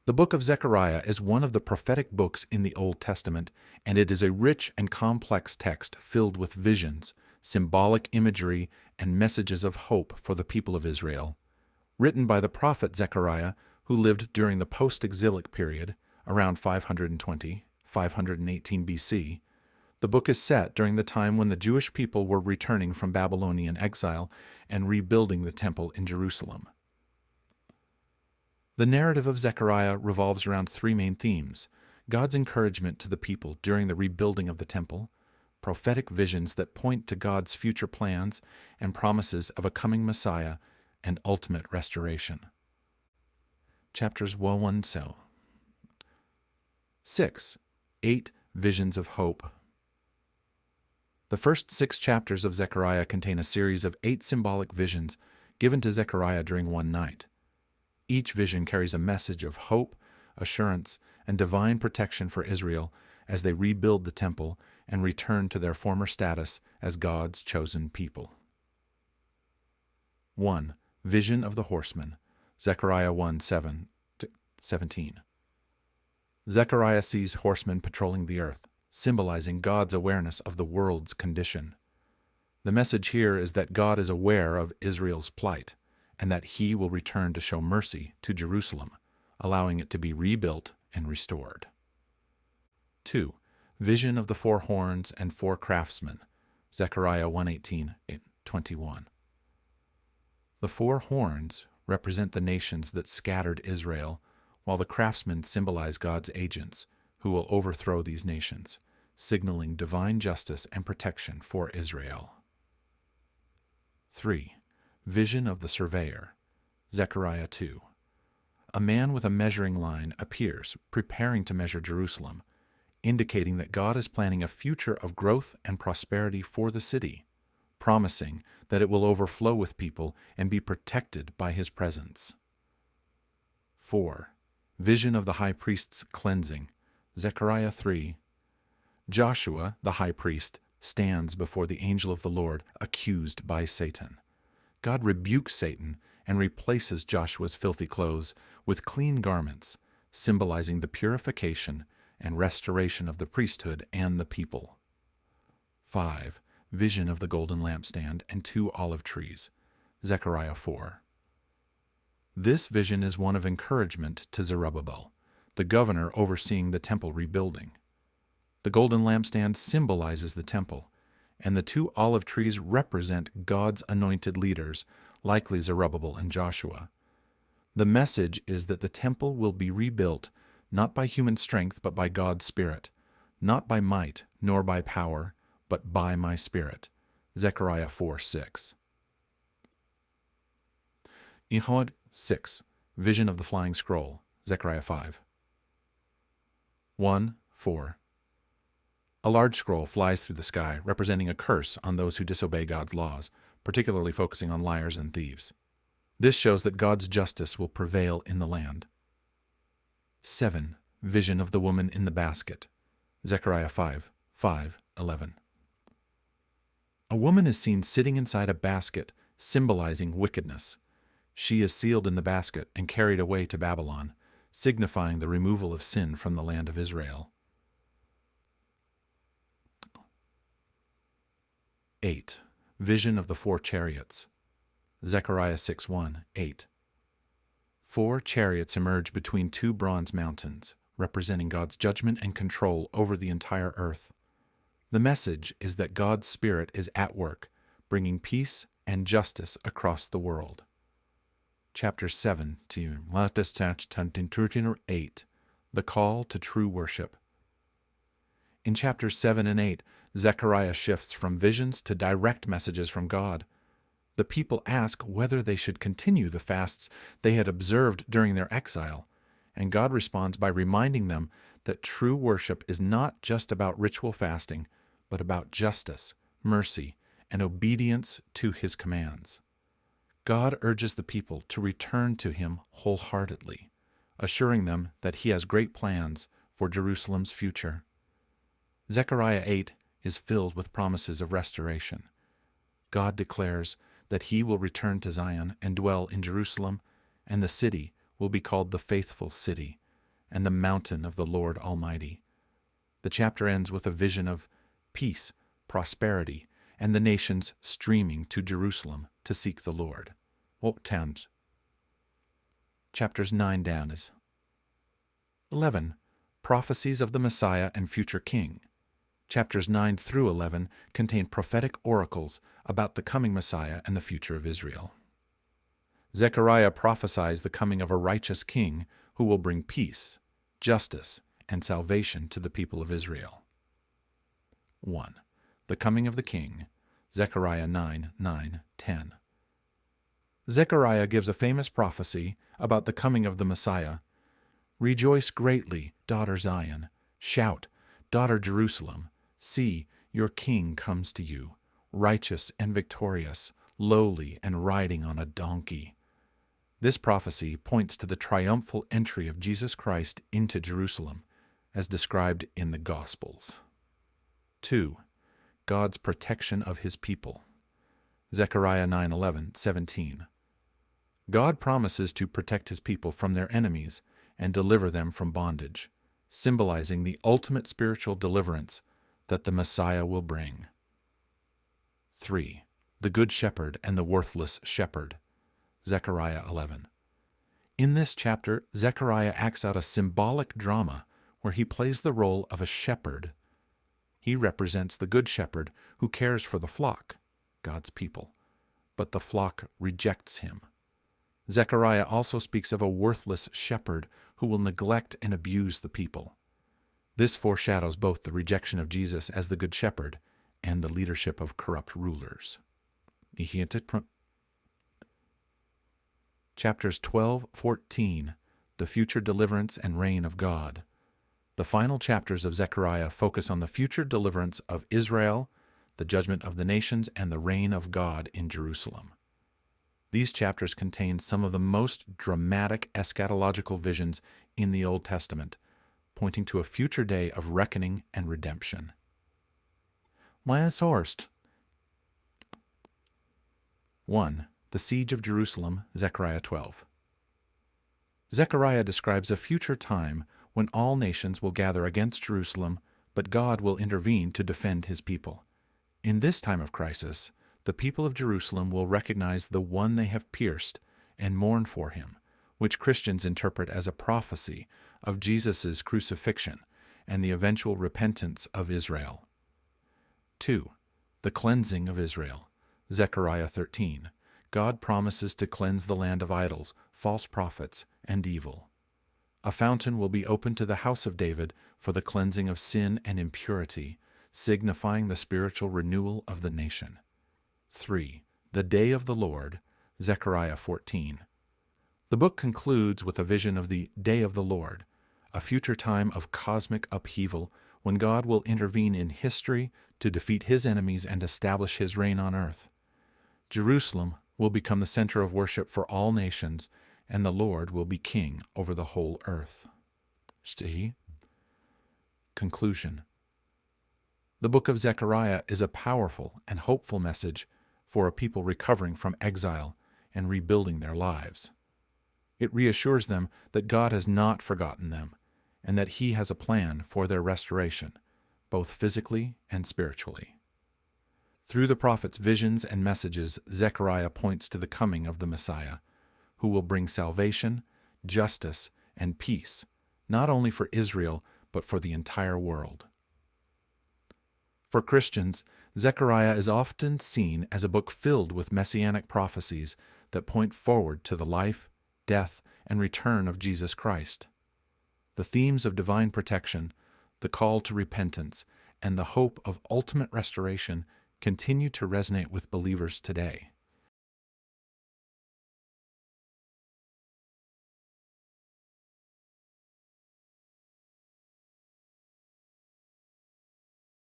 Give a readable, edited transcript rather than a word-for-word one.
The book of Zechariah is one of the prophetic books in the Old Testament, and it is a rich and complex text filled with visions, symbolic imagery, and messages of hope for the people of Israel. Written by the prophet Zechariah, who lived during the post-exilic period, around 518 BC, the book is set during the time when the Jewish people were returning from Babylonian exile and rebuilding the temple in Jerusalem. The narrative of Zechariah revolves around three main themes: God's encouragement to the people during the rebuilding of the temple, prophetic visions that point to God's future plans and promises of a coming Messiah, and ultimate restoration. Chapters 1 so 6. 8 Visions of Hope. The first 6 chapters of Zechariah contain a series of 8 symbolic visions given to Zechariah during one night. Each vision carries a message of hope, assurance, and divine protection for Israel as they rebuild the temple and return to their former status as God's chosen people. 1. Vision of the Horseman. Zechariah 1:17. Zechariah sees horsemen patrolling the earth, symbolizing God's awareness of the world's condition. The message here is that God is aware of Israel's plight, and that He will return to show mercy to Jerusalem, allowing it to be rebuilt and restored. 2. Vision of the 4 horns and 4 craftsmen. Zechariah 1:18-21. The 4 horns represent the nations that scattered Israel, while the craftsmen symbolize God's agents, who will overthrow these nations, signaling divine justice and protection for Israel. 3. Vision of the Surveyor. Zechariah 2. A man with a measuring line appears, preparing to measure Jerusalem, indicating that God is planning a future of growth and prosperity for the city, promising that it will overflow with people and be protected by His presence. 4. Vision of the High Priest's Cleansing. Zechariah 3. Joshua, the high priest, stands before the angel of the Lord, accused by Satan. God rebukes Satan and replaces Joshua's filthy clothes with clean garments, symbolizing the purification and restoration of the priesthood and the people. 5. Vision of the golden lampstand and 2 olive trees. Zechariah 4. This vision is one of encouragement to Zerubbabel, the governor overseeing the temple rebuilding. The golden lampstand symbolizes the temple, and the 2 olive trees represent God's anointed leaders, likely Zerubbabel and Joshua. The message is that the temple will be rebuilt not by human strength but by God's Spirit, not by might nor by power, but by my Spirit. Zechariah 4:6. Ehud 6. Vision of the Flying Scroll. Zechariah 5. 1:4. A large scroll flies through the sky, representing a curse on those who disobey God's laws, particularly focusing on liars and thieves. This shows that God's justice will prevail in the land. 7. Vision of the woman in the basket. Zechariah 5:11. A woman is seen sitting inside a basket, symbolizing wickedness. She is sealed in the basket and carried away to Babylon, signifying the removal of sin from the land of Israel. 8. Vision of the 4 chariots. Zechariah 6:1-8. 4 chariots emerge between 2 bronze mountains, representing God's judgment and control over the entire earth. The message is that God's Spirit is at work, bringing peace and justice across the world. Chapter 7 to 8. The Call to True Worship. In chapters 7 and 8, Zechariah shifts from visions to direct messages from God. The people ask whether they should continue the fasts they had observed during their exile, and God responds by reminding them that true worship is not just about ritual fasting, but about justice, mercy, and obedience to His commands. God urges the people to return to Him wholeheartedly, assuring them that He has great plans for Jerusalem's future. Zechariah 8 is filled with promises of restoration. God declares that He will return to Zion and dwell in Jerusalem, and the city will be called the Faithful City, and the mountain of the Lord Almighty. The chapter ends with a vision of peace, prosperity, and the nations streaming to Jerusalem to seek the Lord. Chapters 9 down is 11. Prophecies of the Messiah and future king. Chapters 9 through 11 contain prophetic oracles about the coming Messiah and the future of Israel. Zechariah prophesies the coming of a righteous king who will bring peace, justice, and salvation to the people of Israel. 1. The coming of the king. Zechariah 9:9-10. Zechariah gives a famous prophecy about the coming of the Messiah. Rejoice greatly, daughter Zion. Shout, daughter Jerusalem. See, your king comes to you, righteous and victorious, lowly and riding on a donkey. This prophecy points to the triumphal entry of Jesus Christ into Jerusalem, as described in the Gospels. 2. God's protection of his people. Zechariah 9:11-17. God promises to protect his people from their enemies and deliver them from bondage, symbolizing the ultimate spiritual deliverance that the Messiah will bring. 3. The Good Shepherd and the Worthless Shepherd. Zechariah 11. In this chapter, Zechariah acts out a symbolic drama where he plays the role of a shepherd. He represents the Good Shepherd who cares for the flock, God's people, but the flock rejects him. Zechariah also speaks of a worthless shepherd who will neglect and abuse the people. This foreshadows both the rejection of Jesus as the Good Shepherd and the leadership of corrupt rulers. Chapters 12-14, the future deliverance and reign of God. The final chapters of Zechariah focus on the future deliverance of Israel, the judgment of the nations, and the reign of God in Jerusalem. These chapters contain some of the most dramatic eschatological visions in the Old Testament, pointing to a future day of reckoning and redemption. Horst. 1. The Siege of Jerusalem, Zechariah 12. Zechariah describes a future time when all nations will gather against Jerusalem, but God will intervene to defend his people. In this time of crisis, the people of Jerusalem will recognize the one they have pierced and mourn for him, which Christians interpret as a prophecy of Jesus' crucifixion and the eventual repentance of Israel. 2. The cleansing of Israel. Zechariah 13. God promises to cleanse the land of idols, false prophets, and evil. A fountain will be opened to the house of David for the cleansing of sin and impurity, signifying the spiritual renewal of the nation. 3. The Day of the Lord, Zechariah 14. The book concludes with a vision of the Day of the Lord, a future time of cosmic upheaval when God will intervene in history to defeat his enemies and establish his reign on earth. Jerusalem will become the center of worship for all nations, and the Lord will be king over the whole earth. See? Conclusion. The book of Zechariah is a powerful and hopeful message for a people recovering from exile and rebuilding their lives. It reassures them that God has not forgotten them and that he has a plan for their restoration, both physically and spiritually. Through the prophet's visions and messages, Zechariah points to the coming of the Messiah, who will bring salvation, justice, and peace, not only for Israel, but for the entire world. For Christians, Zechariah is often seen as a book filled with messianic prophecies that point forward to the life, death, and return of Jesus Christ. The themes of divine protection, the call to repentance, and the hope of ultimate restoration continue to resonate with believers today.